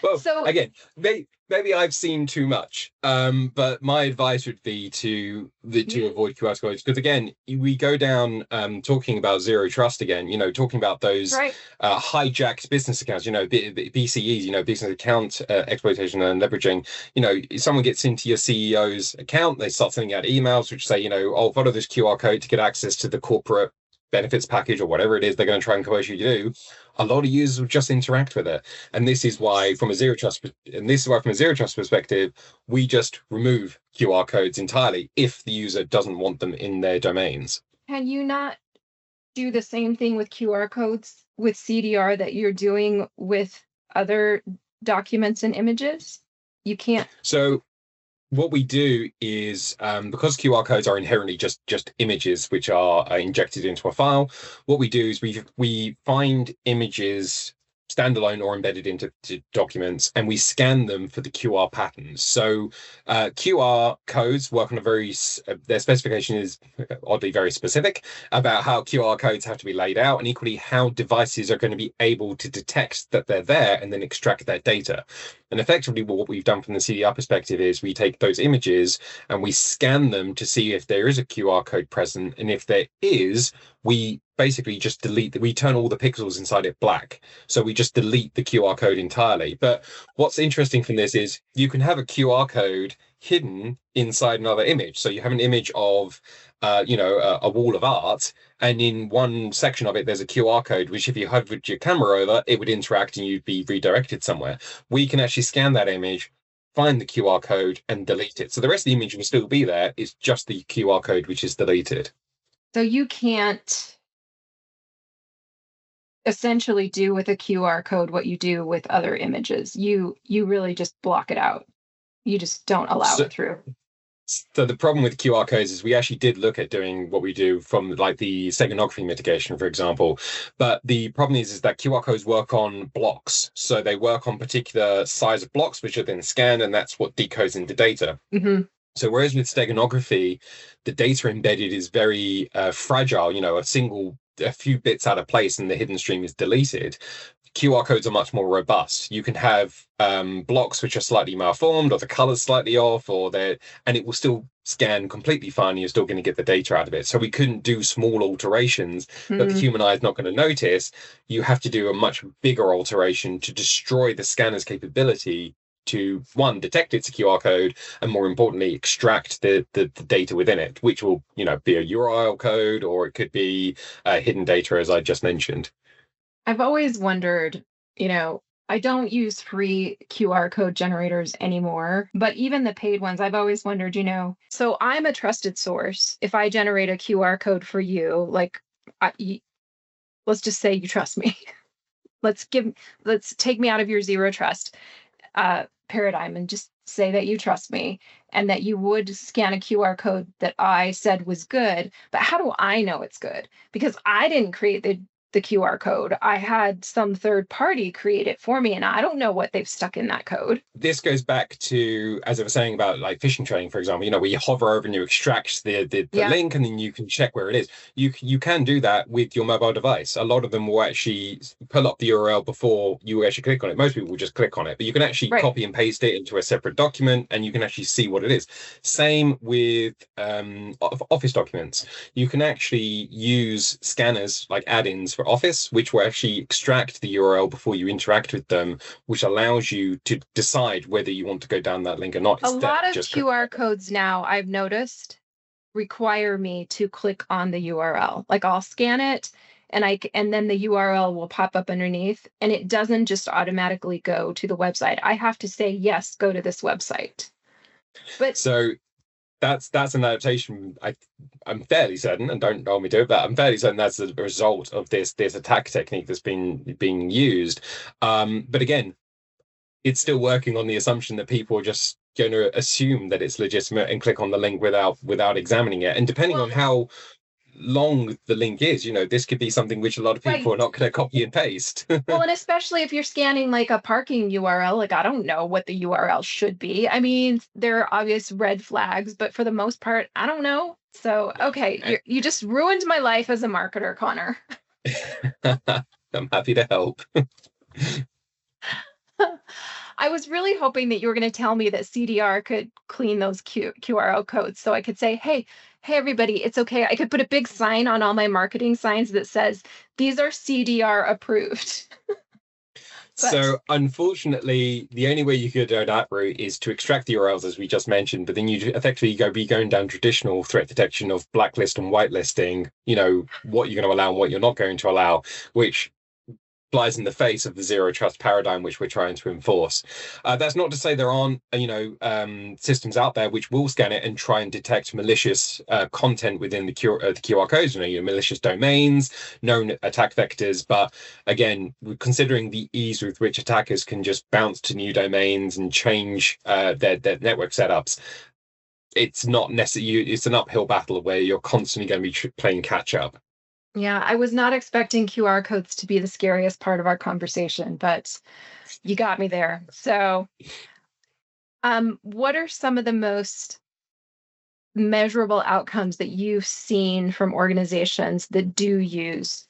Well, so again, maybe I've seen too much, but my advice would be to avoid QR codes, because again, we go down talking about zero trust again. Talking about those hijacked business accounts. BCEs. Business account exploitation and leveraging. Someone gets into your CEO's account, they start sending out emails which say, follow this QR code to get access to the corporate benefits package or whatever it is they're going to try and coerce you to do. A lot of users will just interact with it, and this is why from a zero trust perspective, we just remove QR codes entirely if the user doesn't want them in their domains. Can you not do the same thing with QR codes with CDR that you're doing with other documents and images? You can't. So what we do is, because QR codes are inherently just images which are injected into a file, what we do is we find images standalone or embedded into documents, and we scan them for the QR patterns. So QR codes work on their specification is oddly very specific about how QR codes have to be laid out, and equally how devices are going to be able to detect that they're there and then extract that data. And effectively, what we've done from the CDR perspective is we take those images and we scan them to see if there is a QR code present. And if there is, we basically just we turn all the pixels inside it black. So we just delete the QR code entirely. But what's interesting from this is you can have a QR code hidden inside another image. So you have an image of, a wall of art, and in one section of it, there's a QR code, which if you hovered your camera over, it would interact and you'd be redirected somewhere. We can actually scan that image, find the QR code, and delete it. So the rest of the image will still be there. It's just the QR code which is deleted. So you can't essentially do with a QR code what you do with other images. You really just block it out. You just don't allow it through. So the problem with QR codes is we actually did look at doing what we do from like the steganography mitigation, for example. But the problem is that QR codes work on blocks. So they work on particular size of blocks, which are then scanned, and that's what decodes into data. Mm-hmm. So whereas with steganography, the data embedded is very fragile, a few bits out of place and the hidden stream is deleted. QR codes are much more robust. You can have blocks which are slightly malformed, or the color's slightly off, and it will still scan completely fine. You're still going to get the data out of it. So we couldn't do small alterations that the human eye is not going to notice. You have to do a much bigger alteration to destroy the scanner's capability to, one, detect its QR code, and more importantly, extract the data within it, which will, be a URL code, or it could be hidden data, as I just mentioned. I've always wondered, I don't use free QR code generators anymore, but even the paid ones, I've always wondered, so I'm a trusted source. If I generate a QR code for you, let's just say you trust me. Let's take me out of your zero trust paradigm and just say that you trust me and that you would scan a QR code that I said was good. But how do I know it's good? Because I didn't create the QR code. I had some third party create it for me, and I don't know what they've stuck in that code. This goes back to, as I was saying about like phishing training, for example, where you hover over and you extract the link, and then you can check where it is. You can do that with your mobile device. A lot of them will actually pull up the URL before you actually click on it. Most people will just click on it, but you can actually copy and paste it into a separate document, and you can actually see what it is. Same with Office documents. You can actually use scanners like add-ins for Office, which will actually extract the URL before you interact with them, which allows you to decide whether you want to go down that link or not. A lot of QR codes now, I've noticed, require me to click on the URL. Like I'll scan it and then the URL will pop up underneath, and it doesn't just automatically go to the website. I have to say, yes, go to this website. But so that's an adaptation. I'm fairly certain, and don't hold me to it, but I'm fairly certain that's a result of this attack technique that's being used. But again, it's still working on the assumption that people are just going to assume that it's legitimate and click on the link without examining it. And depending on how long the link is, this could be something which a lot of people are not going to copy and paste. Well, and especially if you're scanning like a parking URL, like I don't know what the URL should be. I mean, there are obvious red flags, but for the most part, I don't know. So, okay, you just ruined my life as a marketer, Connor. I'm happy to help. I was really hoping that you were going to tell me that CDR could clean those QRL codes so I could say, hey, everybody, it's okay. I could put a big sign on all my marketing signs that says, these are CDR approved. So unfortunately, the only way you could go that route is to extract the URLs, as we just mentioned, but then you effectively be going down traditional threat detection of blacklist and whitelisting, what you're going to allow and what you're not going to allow, which flies in the face of the zero trust paradigm which we're trying to enforce. That's not to say there aren't systems out there which will scan it and try and detect malicious content within the QR codes, malicious domains, known attack vectors. But again, considering the ease with which attackers can just bounce to new domains and change their network setups, it's not necessarily, it's an uphill battle where you're constantly going to be playing catch up. Yeah, I was not expecting QR codes to be the scariest part of our conversation, but you got me there. So, what are some of the most measurable outcomes that you've seen from organizations that do use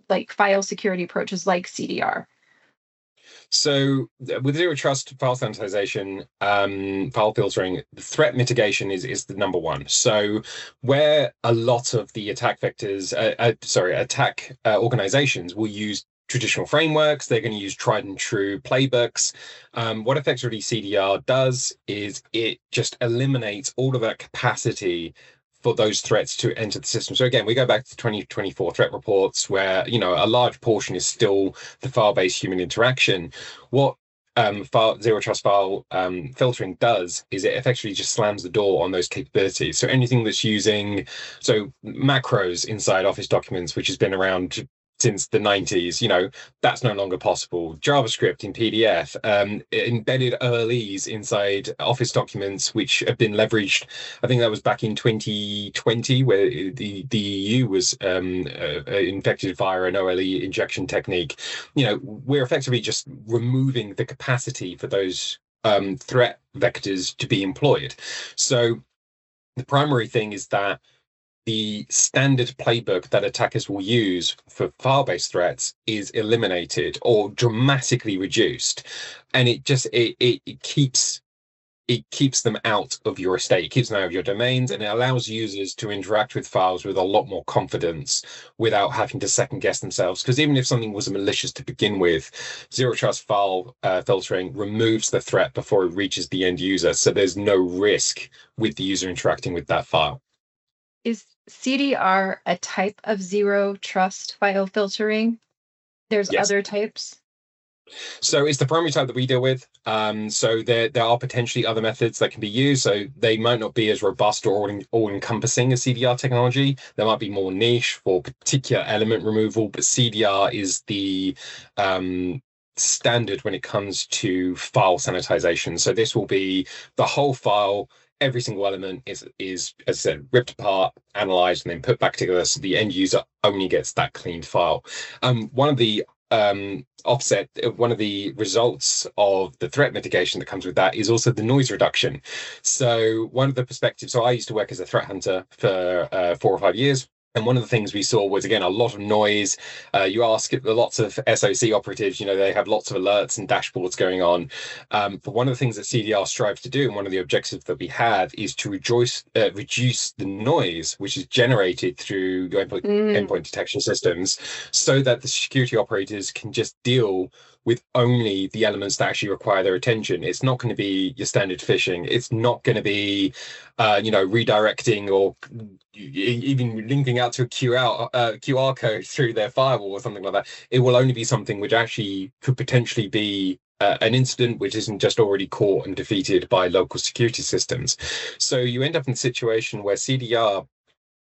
like file security approaches like CDR? So with zero trust file sanitization, file filtering, the threat mitigation is the number one. So where a lot of the attack vectors, attack organizations will use traditional frameworks, they're going to use tried and true playbooks. What effectively CDR does is it just eliminates all of that capacity for those threats to enter the system. So again, we go back to 2024 threat reports where, a large portion is still the file-based human interaction. What zero trust file filtering does is it effectively just slams the door on those capabilities. So anything that's using macros inside Office documents, which has been around since the 90s, that's no longer possible. JavaScript in PDF, embedded OLEs inside Office documents, which have been leveraged. I think that was back in 2020, where the EU was infected via an OLE injection technique. We're effectively just removing the capacity for those threat vectors to be employed. So the primary thing is that the standard playbook that attackers will use for file-based threats is eliminated or dramatically reduced, and it keeps them out of your estate, it keeps them out of your domains, and it allows users to interact with files with a lot more confidence without having to second guess themselves. Because even if something was malicious to begin with, zero trust file filtering removes the threat before it reaches the end user, so there's no risk with the user interacting with that file. Is CDR a type of zero trust file filtering? There's Yes. other types? So it's the primary type that we deal with. So there are potentially other methods that can be used. So they might not be as robust or all-encompassing as CDR technology. There might be more niche for particular element removal, but CDR is the standard when it comes to file sanitization. So this will be the whole file. Every single element is, as I said, ripped apart, analyzed, and then put back together, so the end user only gets that cleaned file. One of the results of the threat mitigation that comes with that is also the noise reduction. So one of the perspectives, so I used to work as a threat hunter for 4 or 5 years. And one of the things we saw was, again, a lot of noise. You ask lots of SOC operatives, they have lots of alerts and dashboards going on. But one of the things that CDR strives to do, and one of the objectives that we have, is to reduce the noise which is generated through your endpoint detection systems, so that the security operators can just deal with only the elements that actually require their attention. It's not going to be your standard phishing. It's not going to be, redirecting or even linking out to a QR code through their firewall or something like that. It will only be something which actually could potentially be an incident which isn't just already caught and defeated by local security systems. So you end up in a situation where CDR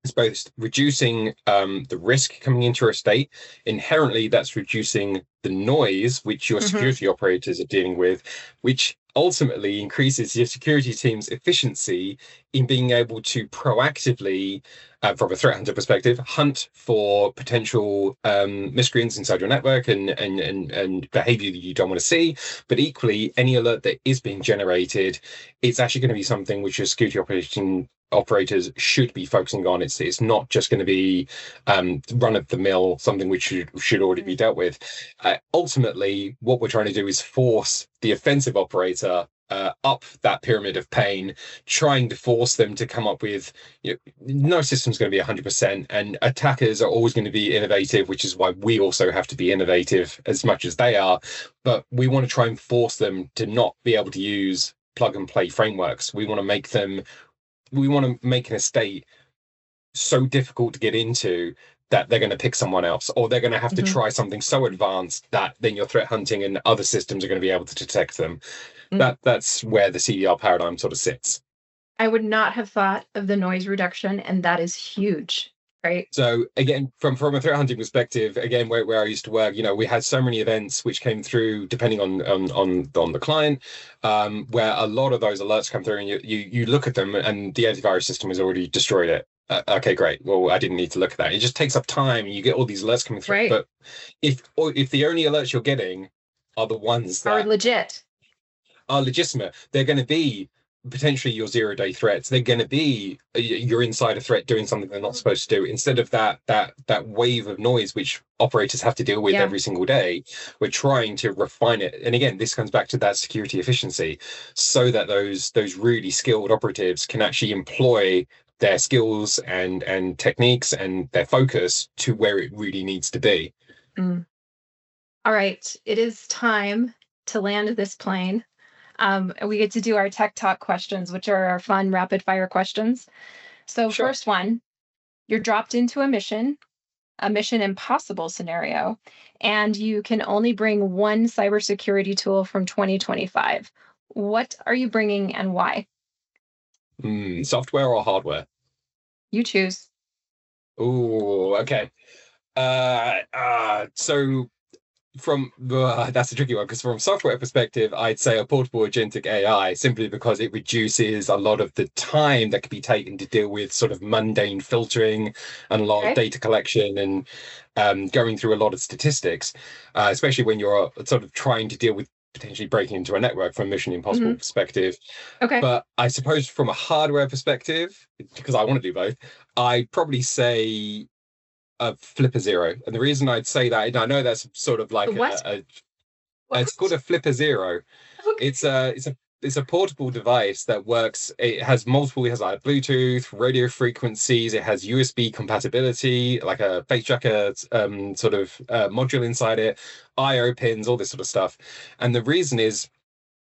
is both reducing the risk coming into your estate. Inherently, that's reducing the noise which your security operators are dealing with, which ultimately increases your security team's efficiency in being able to proactively, from a threat hunter perspective, hunt for potential miscreants inside your network and behavior that you don't want to see. But equally, any alert that is being generated, it's actually going to be something which your security operators should be focusing on. It's not just going to be run of the mill, something which should already be dealt with. Ultimately, what we're trying to do is force the offensive operator up that pyramid of pain, trying to force them to come up with, no system's going to be 100%, and attackers are always going to be innovative, which is why we also have to be innovative as much as they are. But we want to try and force them to not be able to use plug and play frameworks. We want to make an estate so difficult to get into that they're going to pick someone else, or they're going to have to try something so advanced that then your threat hunting and other systems are going to be able to detect them. That's where the CDR paradigm sort of sits. I would not have thought of the noise reduction, and that is huge, right? So again, from a threat hunting perspective, again, where I used to work, we had so many events which came through depending on the client, where a lot of those alerts come through, and you look at them and the antivirus system has already destroyed it. Okay, great. Well, I didn't need to look at that. It just takes up time, and you get all these alerts coming through. Right. But if the only alerts you're getting are the ones that are legit, are legitimate, they're going to be potentially your 0-day threats. They're going to be your insider threat doing something they're not supposed to do. Instead of that wave of noise which operators have to deal with every single day, we're trying to refine it. And again, this comes back to that security efficiency, so that those really skilled operatives can actually employ their skills and techniques and their focus to where it really needs to be. All right, it is time to land this plane. We get to do our tech talk questions, which are our fun rapid fire questions. So Sure. First one, you're dropped into a mission impossible scenario, and you can only bring one cybersecurity tool from 2025. What are you bringing and why? Software or hardware? You choose. Oh, okay. So from that's a tricky one, because from a software perspective, I'd say a portable agentic AI, simply because it reduces a lot of the time that could be taken to deal with sort of mundane filtering and a lot of data collection and going through a lot of statistics, especially when you're sort of trying to deal with potentially breaking into a network from a Mission Impossible perspective. But I suppose from a hardware perspective, because I want to do both, I'd probably say a Flipper Zero. And the reason I'd say that, and I know that's sort of like it's called a Flipper Zero. It's a portable device that works. It has like Bluetooth, radio frequencies. It has USB compatibility, like a face tracker sort of module inside it, I/O pins, all this sort of stuff. And the reason is,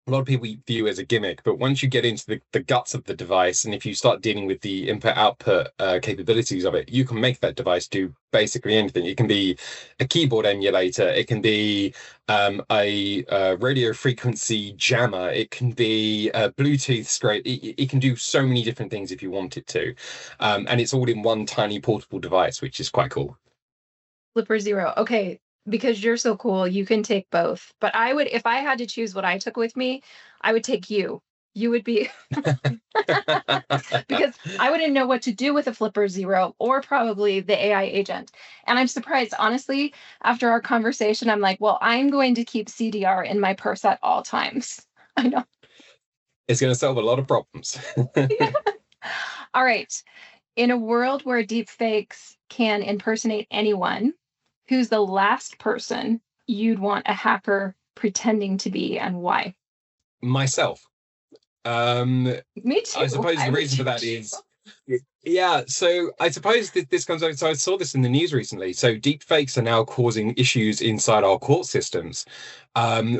a lot of people view it as a gimmick, but once you get into the guts of the device, and if you start dealing with the input-output capabilities of it, you can make that device do basically anything. It can be a keyboard emulator, it can be a radio frequency jammer, it can be a Bluetooth scrape. It can do so many different things if you want it to, and it's all in one tiny portable device, which is quite cool. Flipper Zero. Okay, because you're so cool, you can take both. But I would, if I had to choose what I took with me, I would take you. You would be because I wouldn't know what to do with a Flipper Zero or probably the AI agent. And I'm surprised, honestly, after our conversation, I'm like, well, I'm going to keep CDR in my purse at all times. I know. It's going to solve a lot of problems. All right. In a world where deepfakes can impersonate anyone, who's the last person you'd want a hacker pretending to be, and why? Myself. Me too. I suppose the reason for that is, yeah, so I suppose this comes out. So I saw this in the news recently. So deepfakes are now causing issues inside our court systems,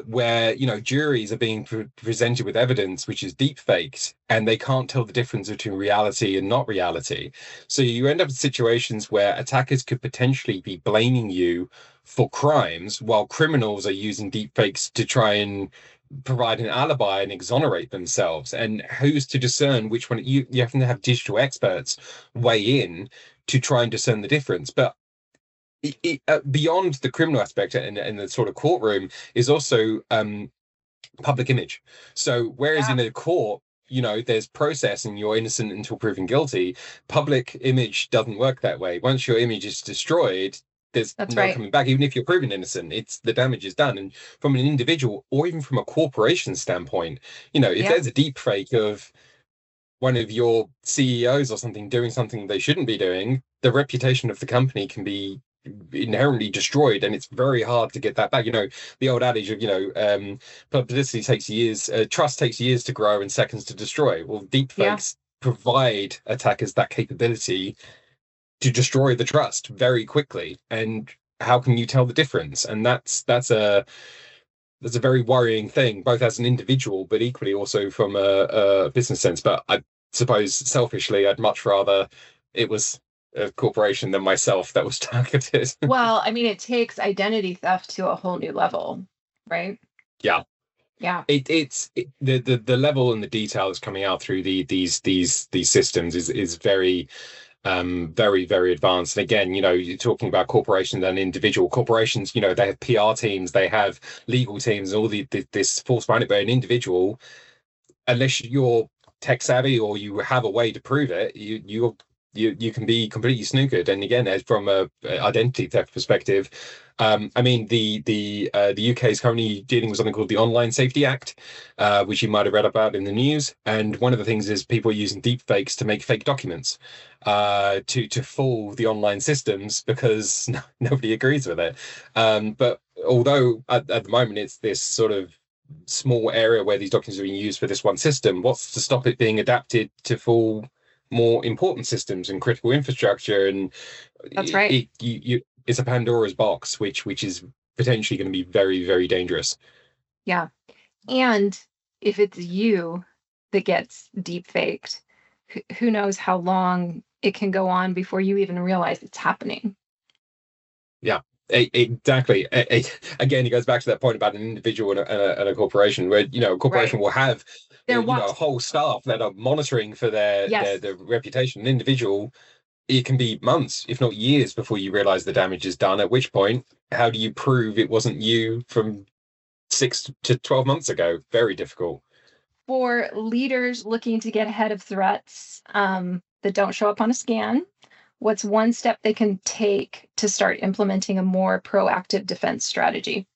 where, you know, juries are being presented with evidence which is deepfaked, and they can't tell the difference between reality and not reality. So you end up in situations where attackers could potentially be blaming you for crimes, while criminals are using deepfakes to try and provide an alibi and exonerate themselves. And who's to discern which one? You have to have digital experts weigh in to try and discern the difference. But beyond the criminal aspect and the sort of courtroom is also public image. So whereas in a court, you know, there's process and you're innocent until proven guilty, public image doesn't work that way. Once your image is destroyed, there's no coming back. Even if you're proven innocent, it's the damage is done. And from an individual or even from a corporation standpoint, you know, if there's a deep fake of one of your CEOs or something doing something they shouldn't be doing, the reputation of the company can be inherently destroyed, and it's very hard to get that back. You know, the old adage of, you know, publicity takes years, trust takes years to grow and seconds to destroy. Well, deepfakes provide attackers that capability to destroy the trust very quickly. And how can you tell the difference? And that's a very worrying thing, both as an individual, but equally also from a business sense. But I suppose selfishly, I'd much rather it was a corporation than myself that was targeted. Well, I mean, it takes identity theft to a whole new level, right? Yeah. It's the level and the detail that's coming out through these systems is very very advanced. And again, you know, you're talking about corporations and individual corporations, you know, they have PR teams, they have legal teams, all this force behind it. But an individual, unless you're tech savvy or you have a way to prove it, you can be completely snookered. And again, from a identity theft perspective, I mean, the UK is currently dealing with something called the Online Safety Act, which you might have read about in the news. And one of the things is people are using deep fakes to make fake documents, to fool the online systems because nobody agrees with it. But although at the moment it's this sort of small area where these documents are being used for this one system, what's to stop it being adapted to fool more important systems and critical infrastructure? And That's right. it's a Pandora's box, which is potentially going to be very, very dangerous. Yeah. And if it's you that gets deep faked, who knows how long it can go on before you even realize it's happening. Yeah, exactly. Again, it goes back to that point about an individual and a corporation, where a corporation will have They're a whole staff that are monitoring for their reputation. An individual, it can be months, if not years, before you realize the damage is done. At which point, how do you prove it wasn't you from 6 to 12 months ago? Very difficult. For leaders looking to get ahead of threats that don't show up on a scan, what's one step they can take to start implementing a more proactive defense strategy?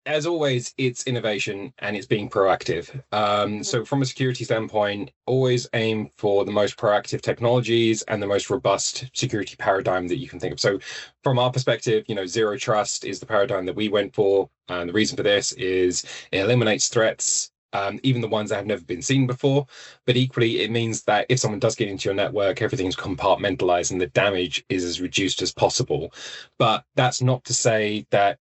As always, it's innovation and it's being proactive. So from a security standpoint, always aim for the most proactive technologies and the most robust security paradigm that you can think of. So from our perspective, zero trust is the paradigm that we went for. And the reason for this is it eliminates threats, even the ones that have never been seen before. But equally, it means that if someone does get into your network, everything's compartmentalized and the damage is as reduced as possible. But that's not to say that,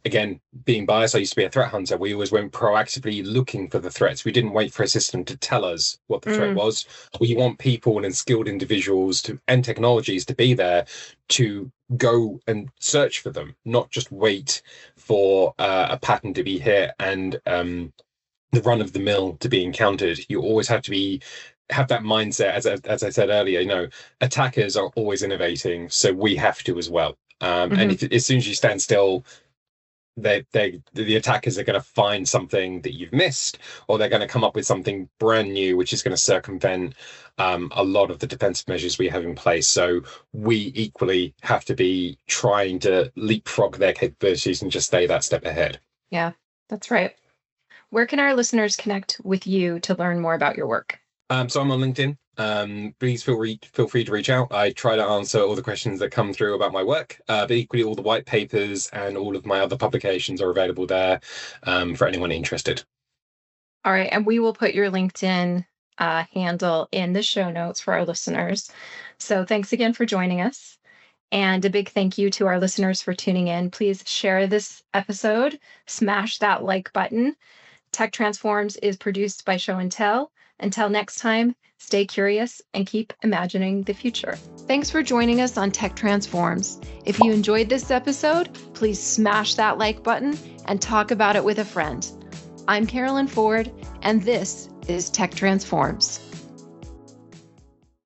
again, being biased, I used to be a threat hunter. We always went proactively looking for the threats. We didn't wait for a system to tell us what the threat was. We want people and skilled individuals and technologies to be there to go and search for them, not just wait for a pattern to be hit and the run of the mill to be encountered. You always have to have that mindset, as I said earlier. Attackers are always innovating, so we have to as well. And as soon as you stand still, the attackers are going to find something that you've missed, or they're going to come up with something brand new which is going to circumvent a lot of the defensive measures we have in place. So we equally have to be trying to leapfrog their capabilities and just stay that step ahead. Yeah, that's right. Where can our listeners connect with you to learn more about your work? So I'm on LinkedIn. Please feel free to reach out. I try to answer all the questions that come through about my work, but equally all the white papers and all of my other publications are available there for anyone interested. All right. And we will put your LinkedIn handle in the show notes for our listeners. So thanks again for joining us. And a big thank you to our listeners for tuning in. Please share this episode, smash that like button. Tech Transforms is produced by Show and Tell. Until next time, stay curious and keep imagining the future. Thanks for joining us on Tech Transforms. If you enjoyed this episode, please smash that like button and talk about it with a friend. I'm Carolyn Ford, and this is Tech Transforms.